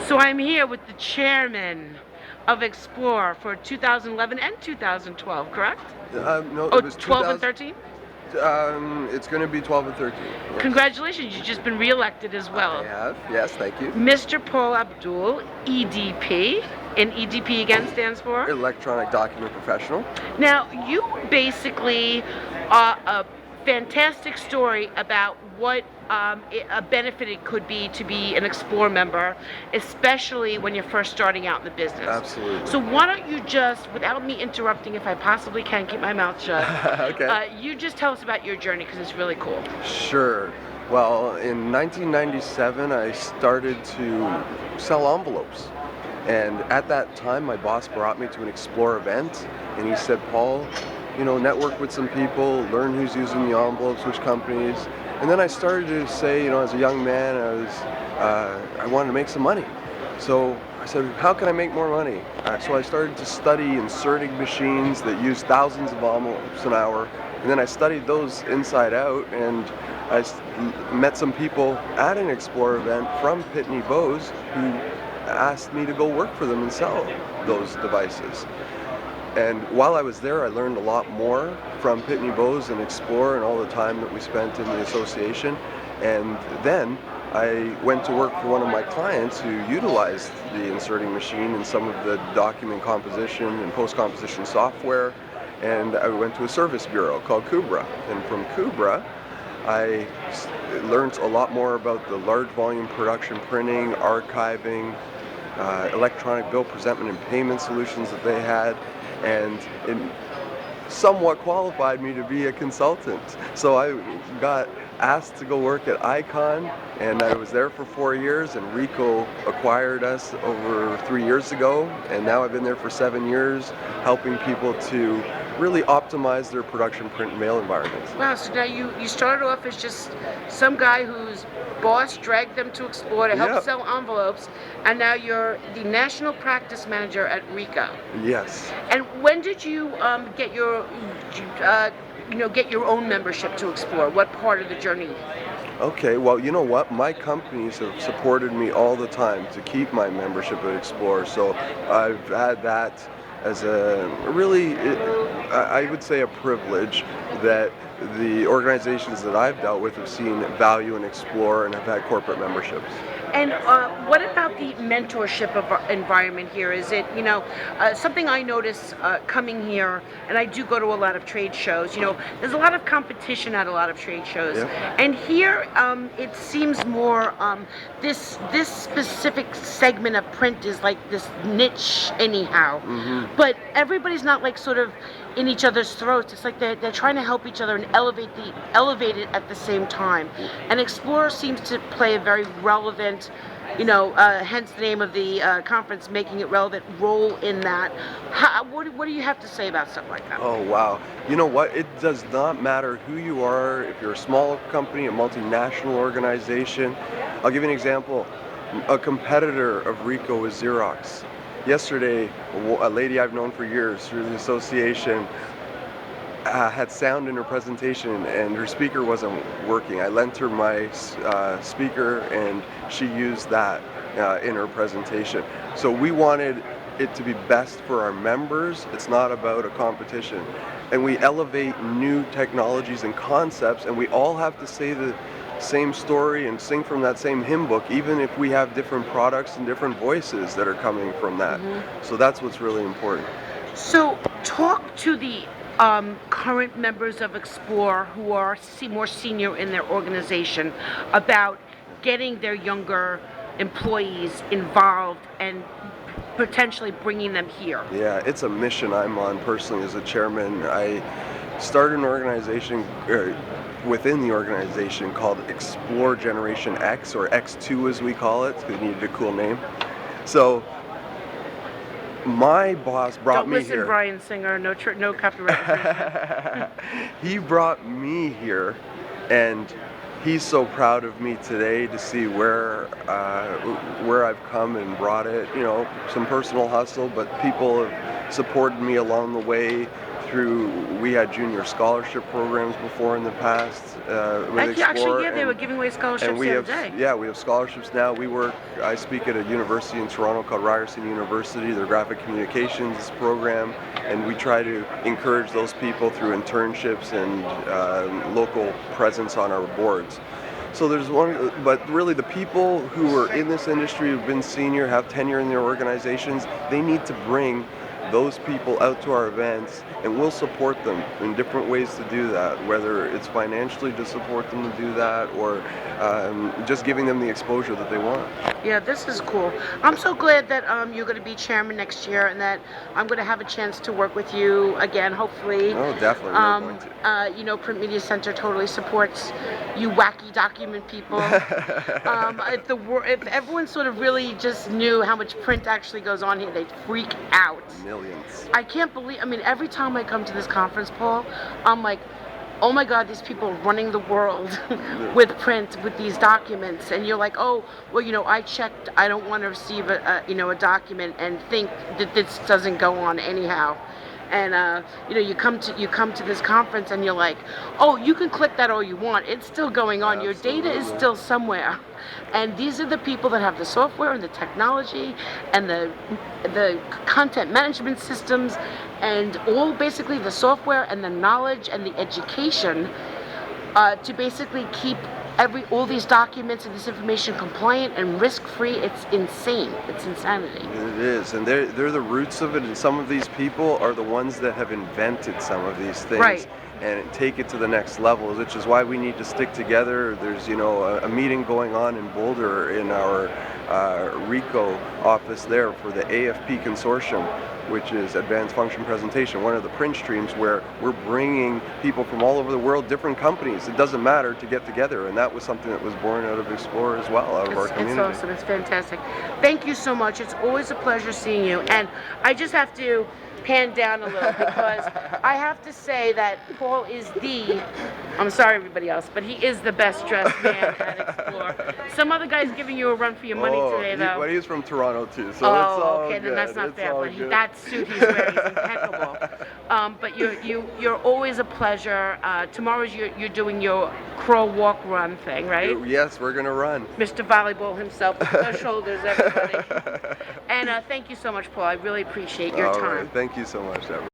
So I'm here with the chairman of Xplor for 2011 and 2012, correct? No, Oh, it was 12 and 2000. 13? It's going to be 12 and 13. Yes. Congratulations, you've just been reelected as I well. have. Yes, thank you. Mr. Paul Abdool, EDP, and EDP again stands for? Electronic document professional. Now, you basically are a fantastic story about what a benefit it could be to be an Xplor member, especially when you're first starting out in the business. Absolutely. So why don't you just, without me interrupting, if I possibly can, keep my mouth shut, Okay. you just tell us about your journey, because it's really cool. Sure. Well, in 1997, I started to sell envelopes. And at that time, my boss brought me to an Xplor event, and he said, Paul, network with some people, learn who's using the envelopes, which companies. And then I started to say, as a young man, I wanted to make some money. So I said, how can I make more money? So I started to study inserting machines that use thousands of envelopes an hour. And then I studied those inside out, and met some people at an Xplor event from Pitney Bowes who asked me to go work for them and sell those devices. And while I was there, I learned a lot more from Pitney Bowes and Xplor and all the time that we spent in the association. And then I went to work for one of my clients who utilized the inserting machine in some of the document composition and post-composition software. And I went to a service bureau called Kubra. And from Kubra, I learned a lot more about the large volume production printing, archiving, electronic bill presentment and payment solutions that they had, and it somewhat qualified me to be a consultant. So I got asked to go work at Icon, and I was there for 4 years, and Ricoh acquired us over 3 years ago, and now I've been there for 7 years helping people to really optimize their production print and mail environments. Wow, so now you started off as just some guy whose boss dragged them to Xplor to help Yep. sell envelopes, and now you're the national practice manager at Ricoh. Yes. And when did you get your own membership to Xplor? What part of the journey? Okay, well, you know what? My companies have supported me all the time to keep my membership at Xplor, so I've had that as a really, I would say, a privilege that the organizations that I've dealt with have seen value in Xplor and have had corporate memberships. And what about the mentorship environment here? Is it, something I notice coming here, and I do go to a lot of trade shows, there's a lot of competition at a lot of trade shows. Yeah. And here it seems more, this specific segment of print is like this niche anyhow. Mm-hmm. But everybody's not like sort of in each other's throats. It's like they're trying to help each other and elevate it at the same time. And Xplor seems to play a very relevant, hence the name of the conference, making it relevant, role in that. What do you have to say about stuff like that? Oh, wow. You know what? It does not matter who you are, if you're a small company, a multinational organization. I'll give you an example. A competitor of Ricoh is Xerox. Yesterday, a lady I've known for years through the association had sound in her presentation, and her speaker wasn't working. I lent her my speaker, and she used that in her presentation. So we wanted it to be best for our members. It's not about a competition. And we elevate new technologies and concepts, and we all have to say the same story and sing from that same hymn book, even if we have different products and different voices that are coming from that. Mm-hmm. So that's what's really important. So talk to the current members of Xplor who are more senior in their organization about getting their younger employees involved and potentially bringing them here. Yeah, it's a mission I'm on personally as a chairman. I started an organization within the organization called Xplor Generation X, or X2 as we call it, because it needed a cool name. So my boss brought me here. Don't listen, Brian Singer. No copyright. He brought me here, and he's so proud of me today to see where I've come and brought it. Some personal hustle, but people have supported me along the way we had junior scholarship programs before in the past with Actually, Xplor, yeah, they were giving away scholarships and we the have other day. we have scholarships now. I speak at a university in Toronto called Ryerson University, their graphic communications program, and we try to encourage those people through internships and local presence on our boards. So there's one, but really the people who are in this industry, who've been senior, have tenure in their organizations, they need to bring those people out to our events, and we'll support them in different ways to do that, whether it's financially to support them to do that, or just giving them the exposure that they want. Yeah, this is cool. I'm so glad that you're going to be chairman next year, and that I'm going to have a chance to work with you again, hopefully. Oh, definitely, we're going to. You know, Print Media Center totally supports you wacky document people. If everyone sort of really just knew how much print actually goes on here, they'd freak out. Millions. I can't believe, I mean, every time I come to this conference, Paul, I'm like, oh my God, these people running the world with print, with these documents. And you're like, oh, well, you know, I checked, I don't want to receive a document and think that this doesn't go on anyhow. And you know, you come to this conference and you're like, oh, you can click that all you want, it's still going on. Absolutely. Your data is still somewhere. And these are the people that have the software and the technology and the content management systems and all, basically the software and the knowledge and the education to basically keep all these documents and this information compliant and risk-free. It's insane. It's insanity. It is, and they're the roots of it, and some of these people are the ones that have invented some of these things. Right. And take it to the next level, which is why we need to stick together. There's, you know, a meeting going on in Boulder in our RICO office there for the AFP consortium, which is Advanced Function Presentation, one of the print streams where we're bringing people from all over the world, different companies, it doesn't matter, to get together. And that was something that was born out of Xplor as well, out of our community. It's awesome. It's fantastic. Thank you so much. It's always a pleasure seeing you. And I just have to pan down a little because I have to say that Paul is I'm sorry everybody else, but he is the best dressed man at Xplor. Some other guy's giving you a run for your money today, though. Well, he's from Toronto too, so it's oh, all okay, good. then that's not It's fair. all But good. that suit he's wearing is impeccable. But you're always a pleasure. Tomorrow's you're doing your crawl, walk, run thing, right? Yes, we're gonna run. Mr. Volleyball himself, with no shoulders, everybody. And thank you so much, Paul. I really appreciate your time. All right, thank you so much, Deborah.